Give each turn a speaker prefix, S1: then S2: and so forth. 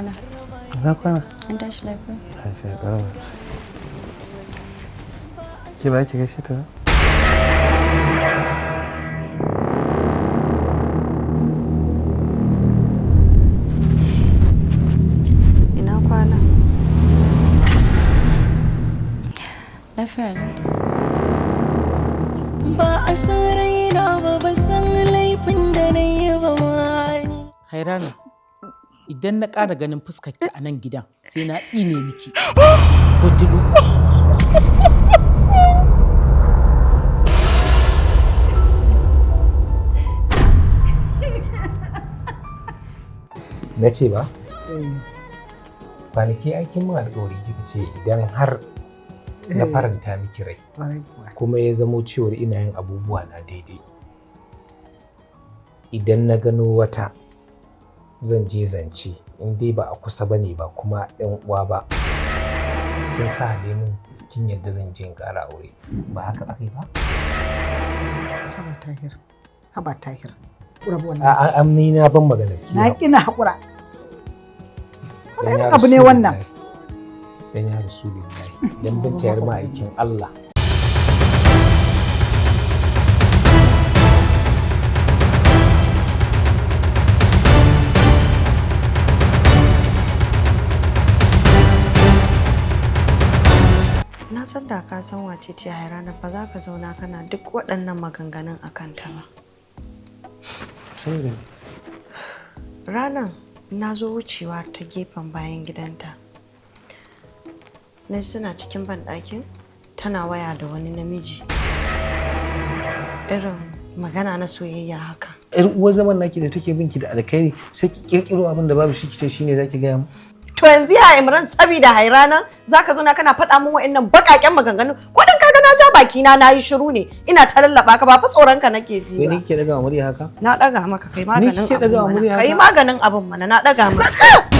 S1: kwana?
S2: Na kwana.
S1: An tashi lafiya?
S2: Lafiya ƙarar. Ki ba ki gaishe ta?
S1: Ina kwana? Lafiya ne.
S3: Ba a san raina ba san laifin da na yi ba wani.
S4: Hairana, idan na ƙara ganin fuskarki a nan gidan sai na tsine miki. Budulu.
S5: Na ce ba? Kwanaki aikin mun alƙawari kika ce idan har na faranta miki rai kuma ya zamo cewar ina yin abubuwa na daidai. Idan na gano wata zan je zance in dai ba a kusa bane ba kuma ɗan uwa ba. Kin sa halemin kin yadda zan je in ƙara aure ba haka aka yi ba?
S6: Haba Tahir.
S5: Ni na ban magana.
S6: Na kina haƙura. Wani abu ne wannan.
S5: Dan ya Rasulullahi. Dan bintayar ma'aikin Allah.
S1: Na san da ka san wace ce Hairana ba za ka zauna kana duk waɗannan maganganun a kanta ba. Ranan na zo wucewa ta gefen bayan gidanta. Na suna cikin banɗakin tana waya da wani namiji. Irin magana na soyayya haka.
S2: Yar uwar zaman naki da take binki da alkhairi sai ki kirkiro abin da babu shi kice shine zaki gaya mu.
S1: To yanzu ya Imran saboda Hairana zaka zo na kana faɗa min wa'annan baƙaƙen maganganu ko dan kaga na ja baki na nayi shiru ne ina ta lallaba ka ba fa tsoron ka nake ji ba.
S2: Ni kike daga murya haka?
S1: Na daga maka kai maganin
S2: abun mana.
S1: Kai maganin abun mana na daga maka.